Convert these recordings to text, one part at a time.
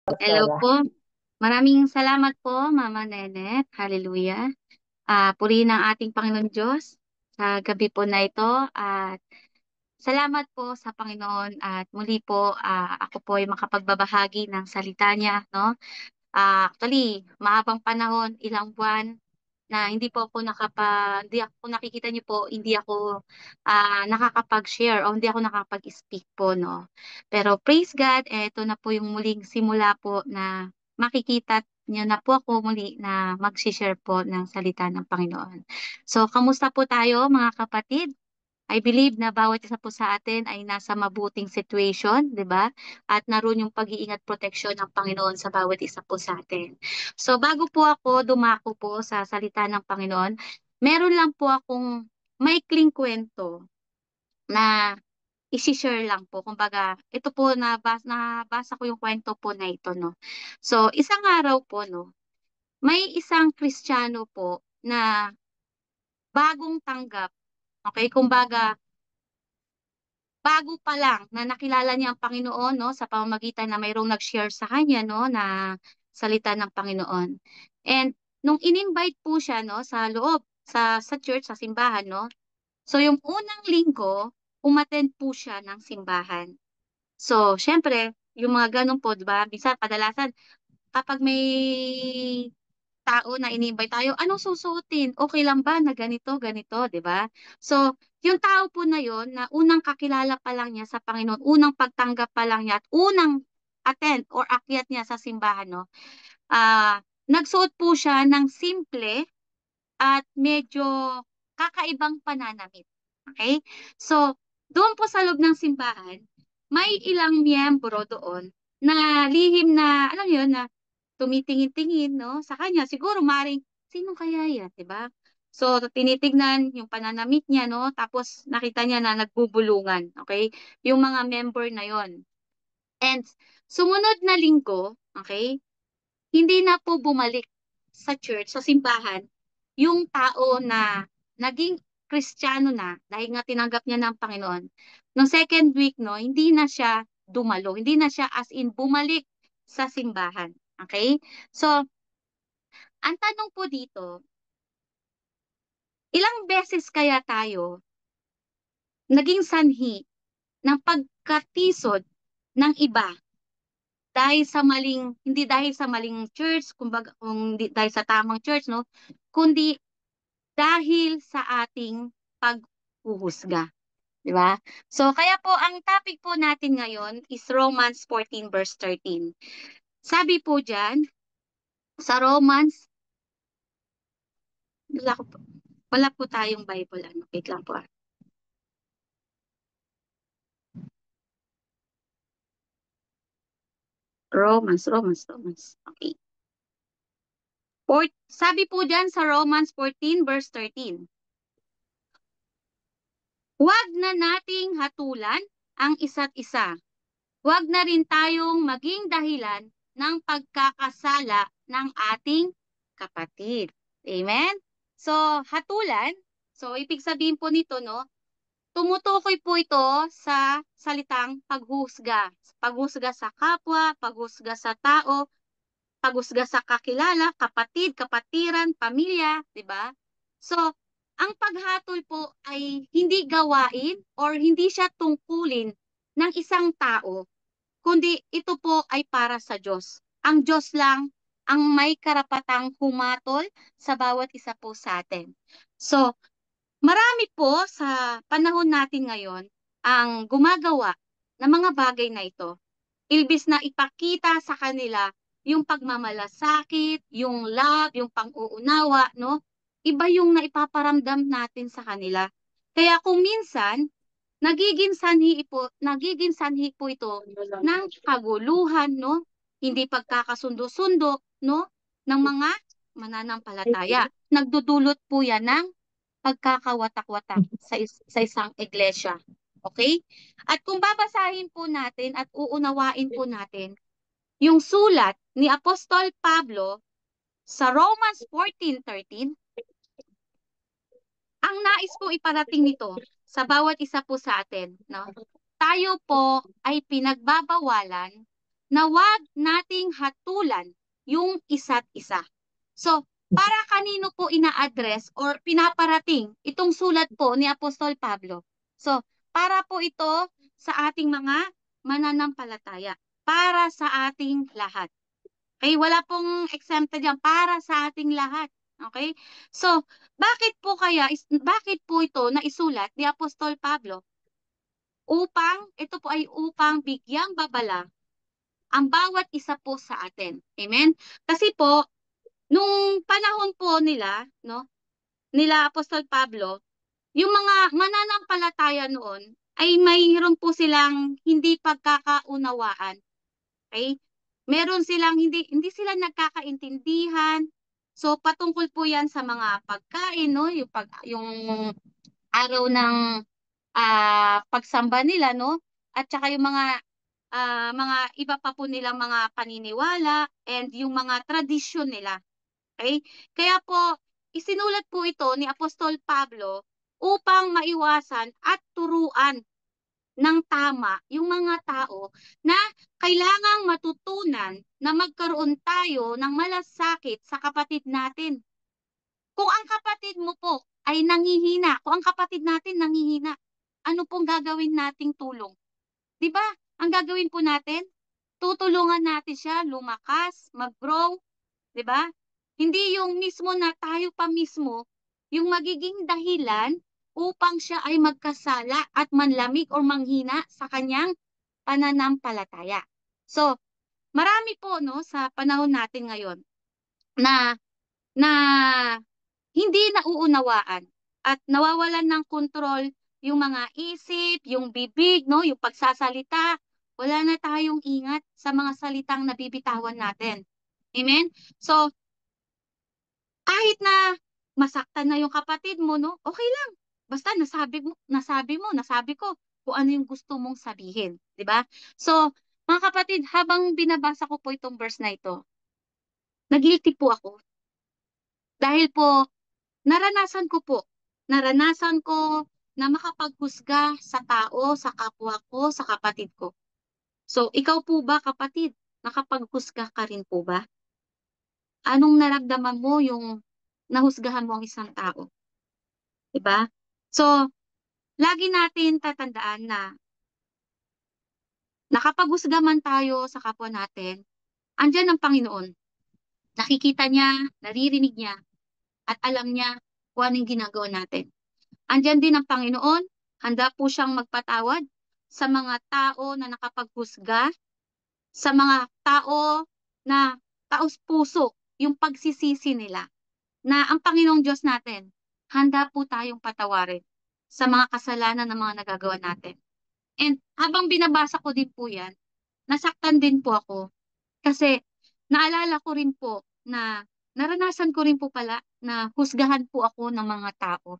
Hello Pastora. po. Maraming salamat po, Mama Nenet. Hallelujah. Purihin ang ating Panginoon Diyos sa gabi po na ito. At salamat po sa Panginoon. At muli po, ako po ay makapagbabahagi ng salita niya. No? Actually, mahabang panahon, ilang buwan na hindi ako, kung nakikita niyo po, hindi ako nakakapag-share o hindi ako nakakapag-speak po, no. Pero praise God, eto na po yung muling simula po na makikita niyo na po ako muli na mag-share po ng salita ng Panginoon. So, kamusta po tayo mga kapatid? I believe na bawat isa po sa atin ay nasa mabuting situation, di ba? At naroon yung pag-iingat proteksyon ng Panginoon sa bawat isa po sa atin. So bago po ako dumako po sa salita ng Panginoon, meron lang po akong maikling kwento na isi-share lang po. Kumbaga, ito po nabasa ko yung kwento po na ito, no. So isang araw po, no, may isang Kristiyano po na bagong tanggap, okay? Kumbaga, bago pa lang na nakilala niya ang Panginoon, no, sa pamamagitan na mayroong nag-share sa kanya, no, na salita ng Panginoon. And nung in-invite po siya, no, sa loob, sa church, sa simbahan, no, so yung unang linggo, umattend po siya ng simbahan. So, syempre, yung mga ganun po, di ba? Minsan, kadalasan, kapag may tao na ini-invite tayo, anong susuotin? Okay lang ba na ganito, ganito, di ba? So, yung tao po na yon na unang kakilala pa lang niya sa Panginoon, unang pagtanggap pa lang niya at unang attend or akyat niya sa simbahan, no? Nagsuot po siya ng simple at medyo kakaibang pananamit. Okay? So, doon po sa loob ng simbahan, may ilang miyembro doon na lihim na, alam niyo yun, na tumitingin-tingin, no? Sa kanya, siguro maring, sino kaya yan, di ba? So, tinitignan yung pananamit niya, no? Tapos, nakita niya na nagbubulungan, okay? Yung mga member na yon. And, sumunod na linggo, okay? Hindi na po bumalik sa church, sa simbahan, yung tao na naging Kristiyano na dahil nga tinanggap niya ng Panginoon. Noong second week, no, hindi na siya dumalo, hindi na siya as in bumalik sa simbahan. Okay? So, ang tanong po dito, ilang beses kaya tayo naging sanhi ng pagkatisod ng iba dahil sa maling, hindi dahil sa maling church, kumbaga, kung di, dahil sa tamang church, no, kundi dahil sa ating paghuhusga, di ba? So, kaya po ang topic po natin ngayon is Romans 14 verse 13. Sabi po diyan sa Romans, wala, ko po, wala po tayong Bible, ano, wait lang po. Romans. Okay. Sabi po diyan sa Romans 14 verse 13. Huwag na nating hatulan ang isa't isa. Huwag na rin tayong maging dahilan ng pagkakasala ng ating kapatid. Amen? So, hatulan. So, ibig sabihin po nito, no? Tumutukoy po ito sa salitang paghusga. Paghusga sa kapwa, paghusga sa tao, paghusga sa kakilala, kapatid, kapatiran, pamilya, di ba? So, ang paghatol po ay hindi gawain or hindi siya tungkulin ng isang tao, kundi ito po ay para sa Diyos. Ang Diyos lang ang may karapatang humatol sa bawat isa po sa atin. So, marami po sa panahon natin ngayon ang gumagawa ng mga bagay na ito. Ilbis na ipakita sa kanila yung pagmamalasakit, yung love, yung pang-uunawa, no? Iba yung naipaparamdam natin sa kanila. Kaya kung minsan, nagiging sanhi po ito ng kaguluhan, no? Hindi pagkakasundo-sundo, no? Ng mga mananampalataya. Nagdudulot po yan ng pagkakawatak-watak sa isang iglesia. Okay? At kung babasahin po natin at uunawain po natin yung sulat ni Apostol Pablo sa Romans 14:13, ang nais po iparating nito sa bawat isa po sa atin, no? Tayo po ay pinagbabawalan na wag nating hatulan yung isa't isa. So, para kanino po ina-address or pinaparating itong sulat po ni Apostol Pablo? So, para po ito sa ating mga mananampalataya, para sa ating lahat. Okay, wala pong exempted diyan, para sa ating lahat. Okay? So, bakit po ito naisulat ni Apostol Pablo? Ito po ay upang bigyang babala ang bawat isa po sa atin. Amen? Kasi po, nung panahon po nila, no, nila Apostol Pablo, yung mga mananampalataya noon ay mayroon po silang hindi pagkakaunawaan. Okay? Meron silang hindi sila nagkakaintindihan. So patungkol po 'yan sa mga pagkain, no, yung araw ng pagsamba nila, no? At saka yung mga iba pa po nilang mga paniniwala and yung mga tradisyon nila. Okay? Kaya po, isinulat po ito ni Apostol Pablo upang maiwasan at turuan ng tama yung mga tao na kailangang matutunan na magkaroon tayo ng malasakit sa kapatid natin. Kung ang kapatid mo po ay nangihina, kung ang kapatid natin nangihina, ano pong gagawin nating tulong? 'Di ba? Ang gagawin po natin, tutulungan natin siya lumakas, mag-grow, 'di ba? Hindi yung mismo na tayo pa mismo yung magiging dahilan upang siya ay magkasala at manlamig o manghina sa kanyang pananampalataya. So, marami po no sa panahon natin ngayon na na hindi nauunawaan at nawawalan ng kontrol yung mga isip, yung bibig, no, yung pagsasalita. Wala na tayong ingat sa mga salitang nabibitawan natin. Amen? So, kahit na masaktan na yung kapatid mo, no, okay lang. Basta nasabi ko kung ano yung gusto mong sabihin, 'di ba? So, mga kapatid, habang binabasa ko po itong verse na ito, nag-guilty po ako dahil po naranasan ko na makapaghusga sa tao, sa kapwa ko, sa kapatid ko. So, ikaw po ba, kapatid, nakapaghusga ka rin po ba? Anong naramdaman mo yung nahusgahan mo ang isang tao? Diba? So, lagi natin tatandaan na nakapaghusga man tayo sa kapwa natin, andyan ang Panginoon. Nakikita niya, naririnig niya, at alam niya kung anong ginagawa natin. Andyan din ang Panginoon, handa po siyang magpatawad sa mga tao na nakapaghusga, sa mga tao na taos puso yung pagsisisi nila, na ang Panginoong Diyos natin, handa po tayong patawarin sa mga kasalanan ng mga nagagawa natin. And habang binabasa ko din po yan, nasaktan din po ako kasi naalala ko rin po na naranasan ko rin po pala na husgahan po ako ng mga tao.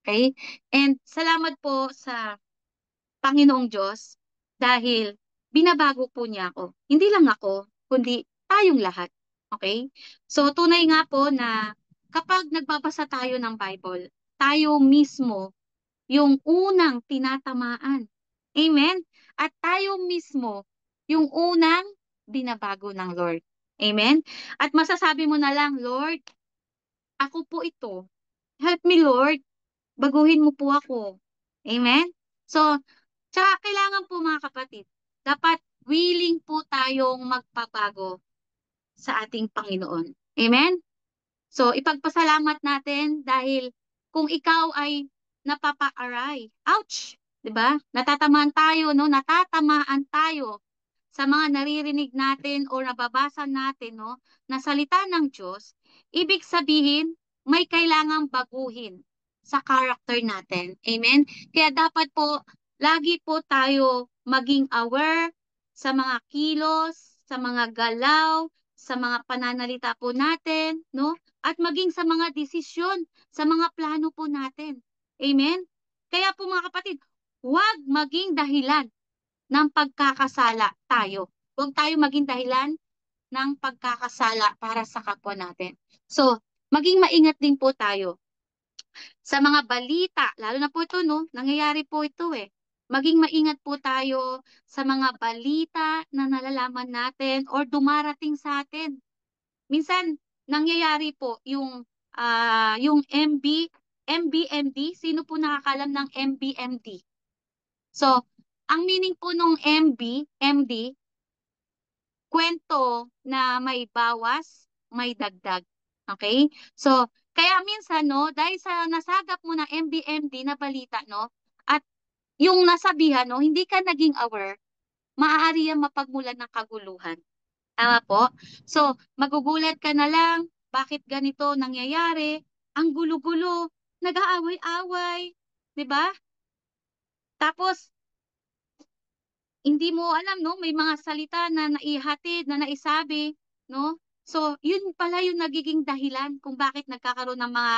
Okay? And salamat po sa Panginoong Diyos dahil binabago po niya ako. Hindi lang ako, kundi tayong lahat. Okay? So tunay nga po na kapag nagbabasa tayo ng Bible, tayo mismo yung unang tinatamaan. Amen? At tayo mismo yung unang binabago ng Lord. Amen? At masasabi mo na lang, Lord, ako po ito. Help me, Lord. Baguhin mo po ako. Amen? So, tsaka kailangan po mga kapatid, dapat willing po tayong magpabago sa ating Panginoon. Amen? So, ipagpasalamat natin dahil kung ikaw ay napapa-aray, ouch! 'Di ba? Natatamaan tayo sa mga naririnig natin o nababasa natin, no, na salita ng Diyos, ibig sabihin, may kailangang baguhin sa character natin. Amen? Kaya dapat po, lagi po tayo maging aware sa mga kilos, sa mga galaw, sa mga pananalita po natin, no? At maging sa mga desisyon, sa mga plano po natin. Amen? Kaya po mga kapatid, huwag maging dahilan ng pagkakasala tayo. Huwag tayo maging dahilan ng pagkakasala para sa kapwa natin. So, maging maingat din po tayo sa mga balita, lalo na po ito, no? Nangyayari po ito eh. Maging maingat po tayo sa mga balita na nalalaman natin or dumarating sa atin. Minsan, nangyayari po yung MBMD. Sino po nakakalam ng MBMD? So, ang meaning po nung MD, kwento na may bawas, may dagdag. Okay? So, kaya minsan, no, dahil sa nasagap mo ng MBMD na balita, no, at yung nasabihan, no, hindi ka naging aware, maaari yan mapagmulan ng kaguluhan. Tama po? So, magugulat ka na lang, bakit ganito nangyayari? Ang gulo-gulo, nag-aaway-away, 'di ba? Tapos, hindi mo alam, no? May mga salita na naihatid, na naisabi, no? So, yun pala yung nagiging dahilan kung bakit nagkakaroon ng mga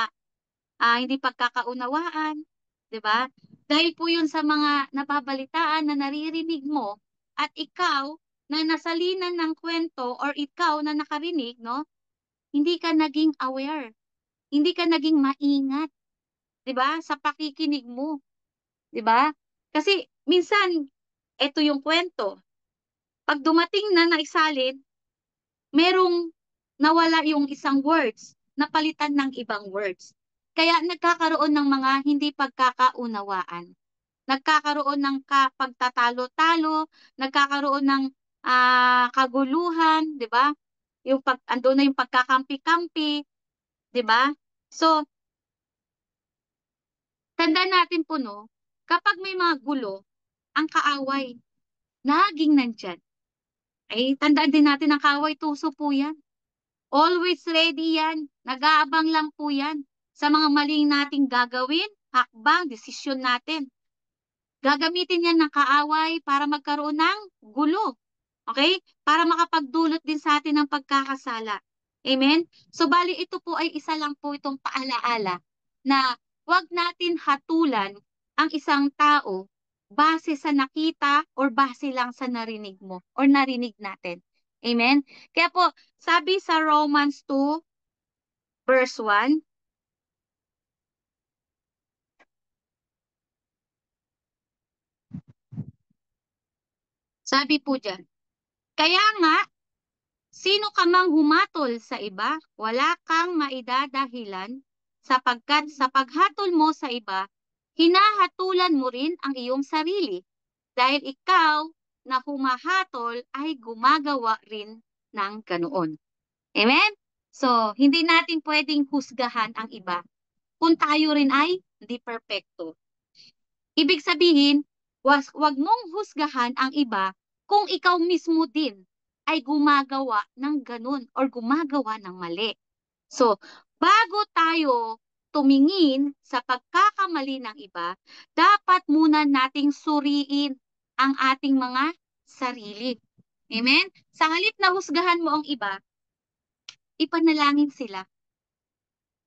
hindi pagkakaunawaan, 'di ba? Dahil po yun sa mga nababalitaan na naririnig mo at ikaw na nasalinan ng kwento or ikaw na nakarinig, no? Hindi ka naging aware, hindi ka naging maingat, 'di ba? Sa pakikinig mo, 'di ba? Kasi minsan ito yung kwento. Pag dumating na naisalin, merong nawala yung isang words, napalitan ng ibang words. Kaya nagkakaroon ng mga hindi pagkakaunawaan. Nagkakaroon ng pagtatalo-talo, nagkakaroon ng kaguluhan, 'di ba? Yung ando na yung pagkakampi-kampi, 'di ba? So, tandaan natin po, no, kapag may mga gulo, ang kaaway, laging nandyan. Ay, tandaan din natin ang kaaway, tuso po yan. Always ready yan. Nag-aabang lang po yan sa mga maling nating gagawin, hakbang, desisyon natin. Gagamitin yan ng kaaway para magkaroon ng gulo. Okay? Para makapagdulot din sa atin ng pagkakasala. Amen? So, bali ito po ay isa lang po itong paalaala na wag natin hatulan ang isang tao base sa nakita or base lang sa narinig mo or narinig natin. Amen? Kaya po, sabi sa Romans 2 verse 1, sabi po dyan, kaya nga, sino ka mang humatol sa iba, wala kang maidadahilan sapagkat sa paghatol mo sa iba, hinahatulan mo rin ang iyong sarili dahil ikaw na humahatol ay gumagawa rin ng ganoon. Amen? So, hindi natin pwedeng husgahan ang iba kung tayo rin ay hindi perpekto. Ibig sabihin, wag mong husgahan ang iba kung ikaw mismo din ay gumagawa ng ganun or gumagawa ng mali. So, bago tayo tumingin sa pagkakamali ng iba, dapat muna nating suriin ang ating mga sarili. Amen? Sa halip na husgahan mo ang iba, ipanalangin sila.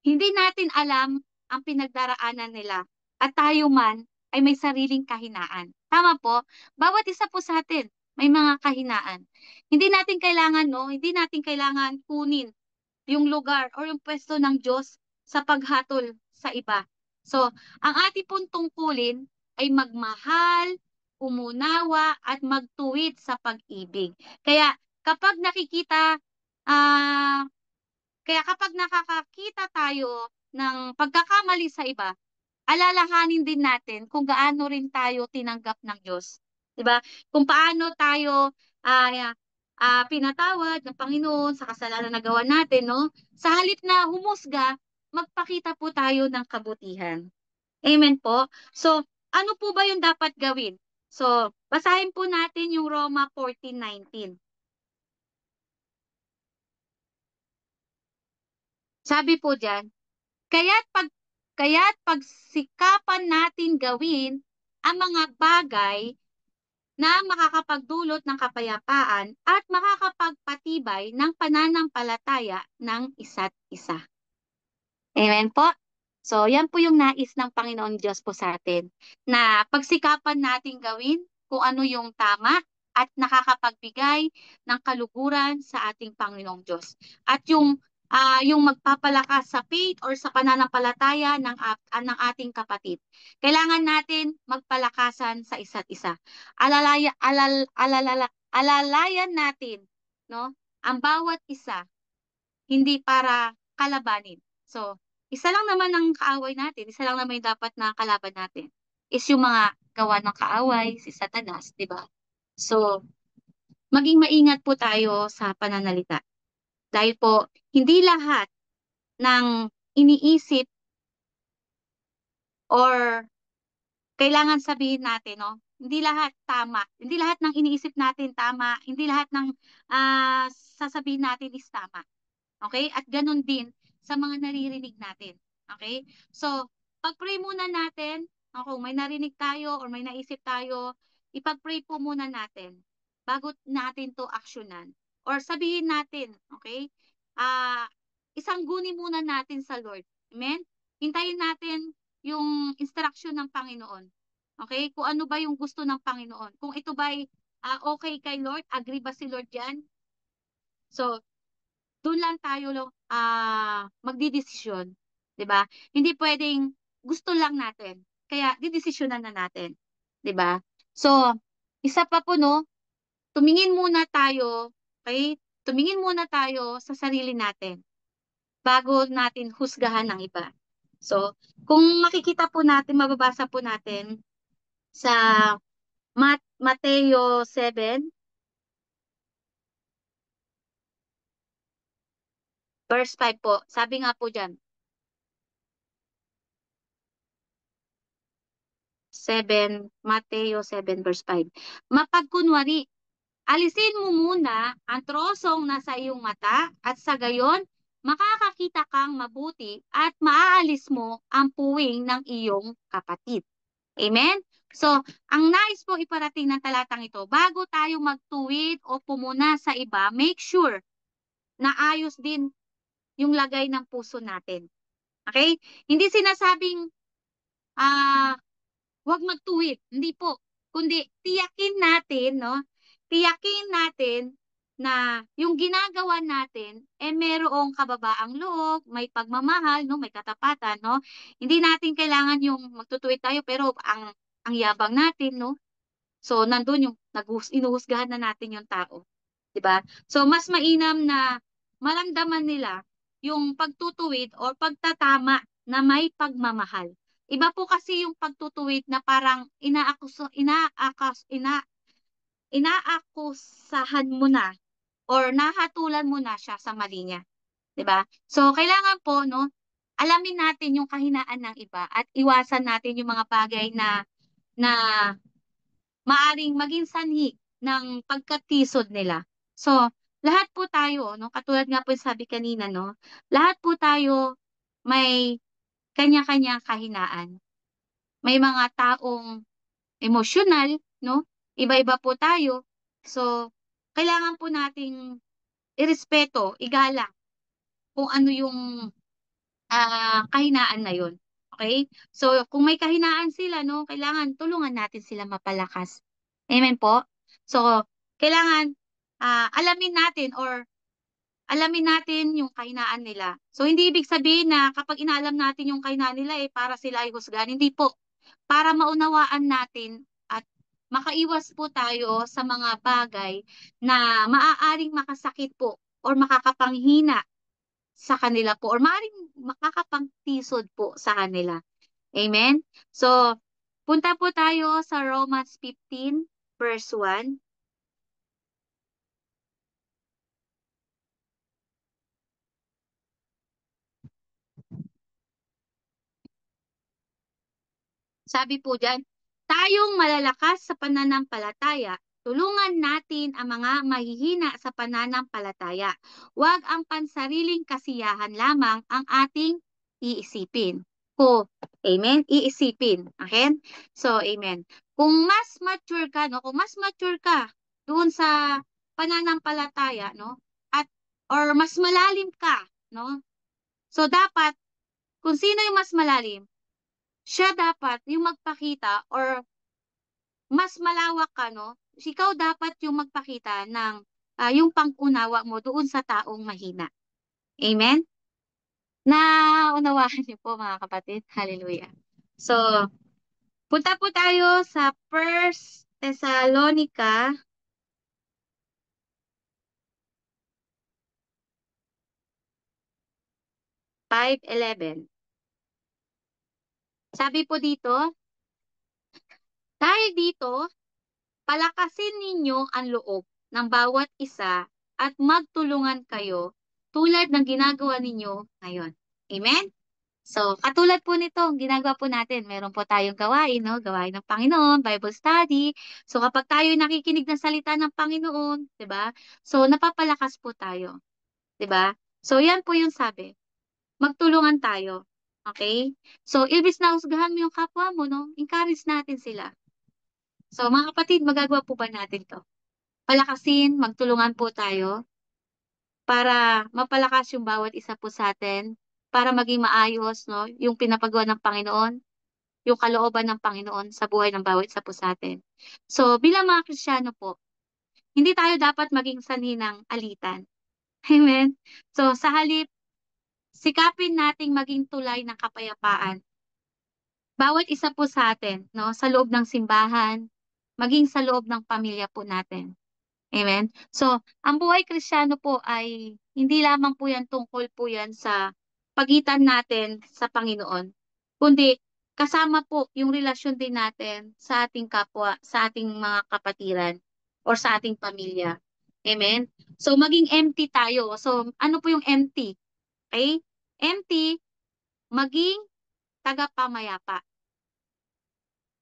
Hindi natin alam ang pinagdaraanan nila at tayo man ay may sariling kahinaan. Tama po? Bawat isa po sa atin may mga kahinaan. Hindi natin kailangan, no? Hindi natin kailangan kunin yung lugar o yung pwesto ng Diyos sa paghatol sa iba. So, ang ating pong tungkulin ay magmahal, umunawa, at magtuwid sa pag-ibig. Kaya kapag nakikita ah kaya kapag nakakakita tayo ng pagkakamali sa iba, alalahanin din natin kung gaano rin tayo tinanggap ng Diyos. 'Di ba? Kung paano tayo pinatawad ng Panginoon sa kasalanan na gawa natin, no? Sa halip na humusga, magpakita po tayo ng kabutihan. Amen po. So, ano po ba yung dapat gawin? So, basahin po natin yung Roma 14:19. Sabi po diyan, Kaya't pag kaya't pagsikapan natin gawin ang mga bagay na makakapagdulot ng kapayapaan at makakapagpatibay ng pananampalataya ng isa't isa. Amen po? So, yan po yung nais ng Panginoon Diyos po sa atin, na pagsikapan natin gawin kung ano yung tama at nakakapagbigay ng kaluguran sa ating Panginoong Diyos. At yung yung magpapalakas sa faith or sa pananampalataya ng ating kapatid. Kailangan natin magpalakasan sa isa't isa. Alalayan natin, no, ang bawat isa, hindi para kalabanin. So, isa lang naman ang kaaway natin, isa lang naman yung dapat na kalaban natin is yung mga gawa ng kaaway, si Satanas, di ba? So, maging maingat po tayo sa pananalita. Dahil po, hindi lahat ng iniisip or kailangan sabihin natin, no? Hindi lahat tama. Hindi lahat ng iniisip natin tama. Hindi lahat ng sasabihin natin is tama. Okay? At ganun din sa mga naririnig natin. Okay? So, pag-pray muna natin, kung may narinig tayo or may naisip tayo, ipag-pray po muna natin bago natin to aksyonan. Or sabihin natin, okay? Ah, isangguni muna natin sa Lord. Amen? Hintayin natin yung instruction ng Panginoon. Okay? Kung ano ba yung gusto ng Panginoon. Kung ito ba ay okay kay Lord, agree ba si Lord dyan? So, doon lang tayo magdidesisyon, 'di ba? Hindi pwedeng gusto lang natin. Kaya didesisyonan na natin, 'di ba? So, isa pa po no, tumingin muna tayo, okay? Tumingin muna tayo sa sarili natin bago natin husgahan ng iba. So, kung makikita po natin, mababasa po natin sa Mateo 7 verse 5 po. Sabi nga po diyan, 7, Mateo 7 verse 5. Mapagkunwari, alisin mo muna ang trosong nasa iyong mata at sa gayon, makakakita kang mabuti at maaalis mo ang puwing ng iyong kapatid. Amen? So, ang nais po iparating ng talatang ito, bago tayo magtuwid o pumuna sa iba, make sure na ayos din yung lagay ng puso natin. Okay? Hindi sinasabing, ah, huwag magtuwid. Hindi po. Kundi tiyakin natin, no? Tiyakin natin na yung ginagawa natin eh merong kababaang loob, may pagmamahal, no, may katapatan, no? Hindi natin kailangan yung magtutuwid tayo pero ang yabang natin, no? So nandun yung inuhusgahan na natin yung tao, 'di ba? So mas mainam na maramdaman nila yung pagtutuwid o pagtatama na may pagmamahal. Iba po kasi yung pagtutuwid na parang inaakusahan mo na or nahatulan mo na siya sa mali niya, 'di ba? So kailangan po no, alamin natin yung kahinaan ng iba at iwasan natin yung mga bagay na maaring maging sanhi ng pagkatisod nila. So, lahat po tayo, no, katulad nga po yung sabi kanina, no, lahat po tayo may kanya-kanyang kahinaan. May mga taong emosyonal, no, iba-iba po tayo. So, kailangan po nating irespeto, igalang kung ano yung kahinaan na yun. Okay? So, kung may kahinaan sila, no, kailangan tulungan natin sila mapalakas. Amen po? So, kailangan alamin natin yung kahinaan nila. So, hindi ibig sabihin na kapag inaalam natin yung kahinaan nila, eh, para sila ay husgahan. Hindi po. Para maunawaan natin at makaiwas po tayo sa mga bagay na maaaring makasakit po or makakapanghina sa kanila po or maaaring makakapagtisod po sa kanila. Amen? So, punta po tayo sa Romans 15 verse 1. Sabi po diyan, tayong malalakas sa pananampalataya, tulungan natin ang mga mahihina sa pananampalataya. Huwag ang pansariling kasiyahan lamang ang ating iisipin. Amen? Iisipin. Okay? So, amen. Kung mas mature ka, no? Kung mas mature ka doon sa pananampalataya, no? At or mas malalim ka, no? So, dapat kung sino yung mas malalim, siya dapat yung magpakita or mas malawak ka, no? Ikaw dapat yung magpakita ng yung pang-unawa mo doon sa taong mahina. Amen? Naunawaan niyo po mga kapatid. Hallelujah. So, punta po tayo sa First Thessalonica 5:11. Sabi po dito, dahil dito, palakasin ninyo ang loob ng bawat isa at magtulungan kayo tulad ng ginagawa ninyo ngayon. Amen? So, katulad po nito, ang ginagawa po natin, meron po tayong gawain, no? Gawain ng Panginoon, Bible study. So, kapag tayo nakikinig ng salita ng Panginoon, 'di ba? So, napapalakas po tayo, 'di ba? So, yan po yung sabi. Magtulungan tayo. Okay? So, ibis na husgahan mo yung kapwa mo, no? Encourage natin sila. So, mga kapatid, magagawa po ba natin 'to? Palakasin, magtulungan po tayo para mapalakas yung bawat isa po sa atin, para maging maayos, no? Yung pinapagawa ng Panginoon, yung kalooban ng Panginoon sa buhay ng bawat isa po sa atin. So, bilang mga Kristiyano po, hindi tayo dapat maging sanhi ng alitan. Amen? So, sa halip, sikapin nating maging tulay ng kapayapaan. Bawat isa po sa atin, no? Sa loob ng simbahan, maging sa loob ng pamilya po natin. Amen? So, ang buhay Kristiyano po ay hindi lamang po yan tungkol po yan sa pagitan natin sa Panginoon, kundi kasama po yung relasyon din natin sa ating kapwa, sa ating mga kapatiran, or sa ating pamilya. Amen? So, maging empty tayo. So, ano po yung empty? Okay? Empty, maging tagapamayapa,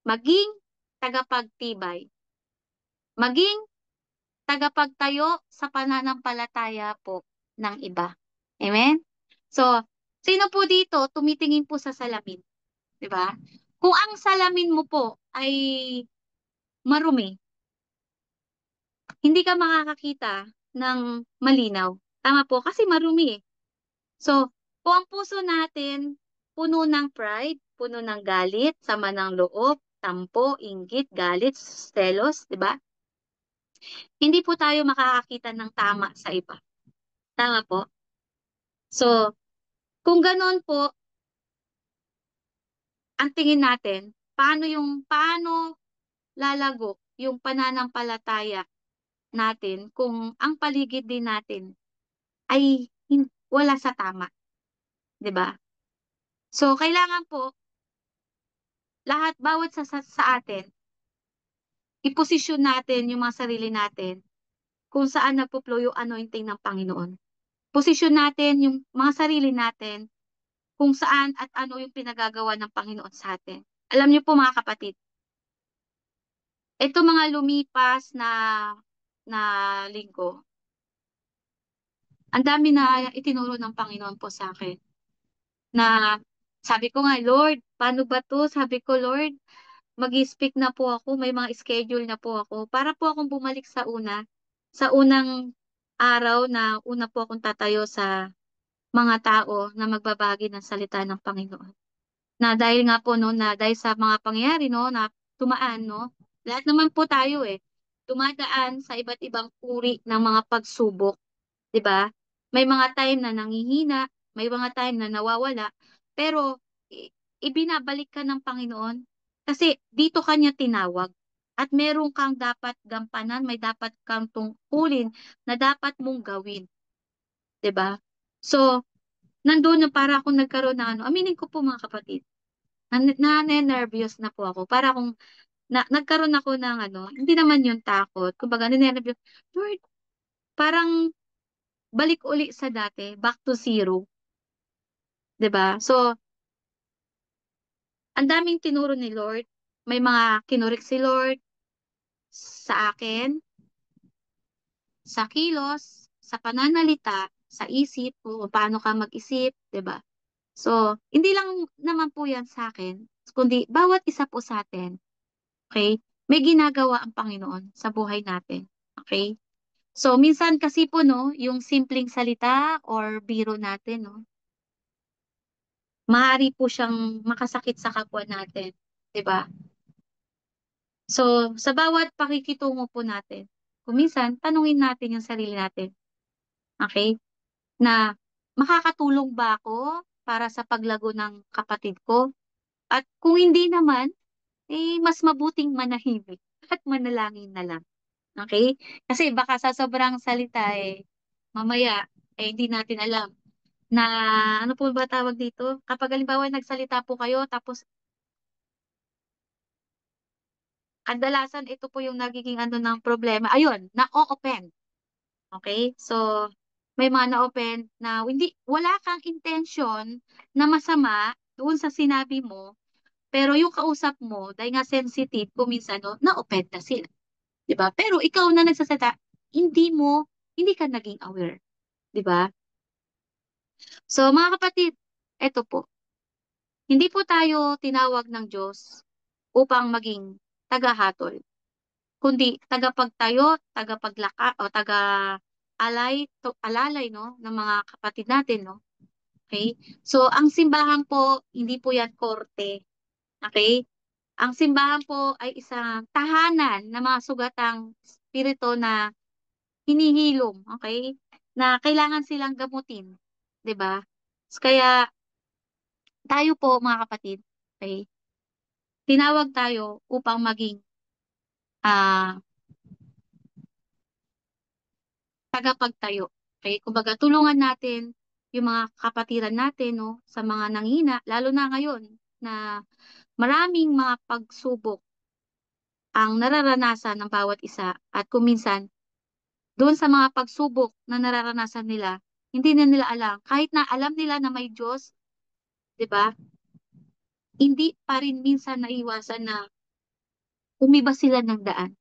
maging tagapagtibay, maging tagapagtayo sa pananampalataya po ng iba. Amen? So, sino po dito tumitingin po sa salamin? 'Di ba? Kung ang salamin mo po ay marumi, hindi ka makakakita ng malinaw. Tama po, kasi marumi eh. So, kung ang puso natin puno ng pride, puno ng galit, sama ng loob, tampo, inggit, galit, selos, 'di ba? Hindi po tayo makakakita ng tama sa iba. Tama po? So, kung ganoon po ang tingin natin, paano lalago yung pananampalataya natin kung ang paligid din natin ay wala sa tama, 'di ba? So kailangan po lahat bawat sa atin iposisyon natin yung mga sarili natin kung saan nagpo-flow yung anointing ng Panginoon. Posisyon natin yung mga sarili natin kung saan at ano yung pinagagawa ng Panginoon sa atin. Alam niyo po mga kapatid, ito mga lumipas na linggo, ang dami na itinuro ng Panginoon po sa akin. Na sabi ko nga, Lord, paano ba to? Sabi ko, Lord, mag-speak na po ako, may mga schedule na po ako. Para po akong bumalik sa unang araw na una po akong tatayo sa mga tao na magbabagi ng salita ng Panginoon. Na dahil nga po no, na dahil sa mga pangyayari no, na tumaan no, lahat naman po tayo tumadaan sa iba't ibang uri ng mga pagsubok, 'di ba? May mga time na nanghihina, may mga time na nawawala, pero ibinabalik ka ng Panginoon kasi dito kanya tinawag. At meron kang dapat gampanan, may dapat kang tungkulin na dapat mong gawin, 'di ba? So, nandoon na para akong nagkaroon ng ano, aminin ko po mga kapatid, na-nervyos na po ako. Para akong nagkaroon ako ng ano, hindi naman yung takot. Kumbaga, ninervyos. Lord, parang balik uli sa dati, back to zero, 'di ba? So, ang daming tinuro ni Lord. May mga kinurik si Lord sa akin, sa kilos, sa pananalita, sa isip, kung paano ka mag-isip, 'di ba? So, hindi lang naman po 'yan sa akin, kundi bawat isa po sa atin, okay? May ginagawa ang Panginoon sa buhay natin, okay? So, minsan kasi po no, yung simpleng salita or biro natin no, maaari po siyang makasakit sa kapwa natin, 'di ba? So, sa bawat pakikitungo po natin, kung minsan, tanungin natin yung sarili natin, okay? Na, makakatulong ba ako para sa paglago ng kapatid ko? At kung hindi naman, eh, mas mabuting manahimik at manalangin na lang. Okay? Kasi baka sa sobrang salita, eh, mamaya, eh, hindi natin alam na ano po ba tawag dito? Kapag halimbawa nagsalita po kayo, tapos kadalasan ito po yung nagiging ano ng problema. Ayun, na-o-offend. Okay? So, may mga na-offend na hindi, wala kang intention na masama doon sa sinabi mo, pero yung kausap mo, dahil nga sensitive, kung minsan, no, na-offend na sila. 'Di ba? Pero ikaw na nagsasalita, hindi ka naging aware, 'di ba? So, mga kapatid, eto po, hindi po tayo tinawag ng Diyos upang maging tagahatol, kundi tagapagtayo, tagapaglaka o alalay no ng mga kapatid natin, no? Okay? So, ang simbahan po, hindi po yan korte, okay? Ang simbahan po ay isang tahanan ng mga sugatang spirito na hinihilom, okay? Na kailangan silang gamutin, 'di ba? Kaya tayo po mga kapatid, okay? Tinawag tayo upang maging ah tagapagtayo. Okay? Kumbaga tulungan natin yung mga kapatiran natin no sa mga nanghina, lalo na ngayon na maraming mga pagsubok ang nararanasan ng bawat isa at kung minsan doon sa mga pagsubok na nararanasan nila, hindi na nila alam. Kahit na alam nila na may Diyos, 'di ba? Hindi pa rin minsan naiwasan na umiba sila ng daan.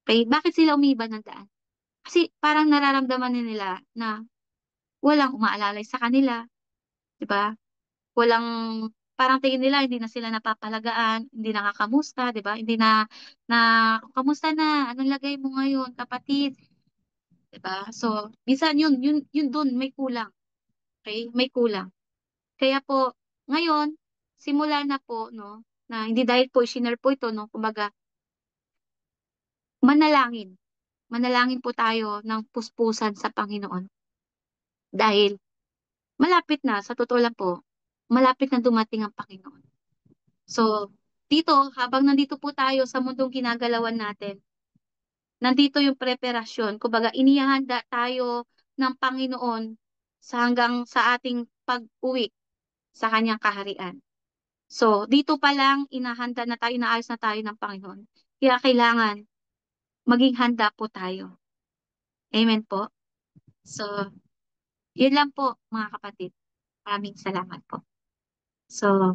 Okay? Bakit sila umiba ng daan? Kasi parang nararamdaman na nila na walang umaalalay sa kanila, 'di ba? Walang parang tingin nila hindi na sila napapalagaan, hindi nakakamusta, 'di ba? Hindi na na kamusta na? Anong lagay mo ngayon, kapatid? 'Di ba? So, minsan yun dun may kulang, okay? May kulang. Kaya po ngayon, simula na po no, na hindi dahil po shinare po ito no, kumbaga manalangin. Manalangin po tayo ng puspusan sa Panginoon. Dahil malapit na, sa totoo lang po, malapit na dumating ang Panginoon. So, dito, habang nandito po tayo sa mundong ginagalawan natin, nandito yung preparasyon. Kumbaga, inihahanda tayo ng Panginoon hanggang sa ating pag-uwi sa kanyang kaharian. So, dito pa lang, inahanda na tayo, inaayos na tayo ng Panginoon. Kaya kailangan maging handa po tayo. Amen po. So, yun lang po, mga kapatid. Maraming salamat po. So,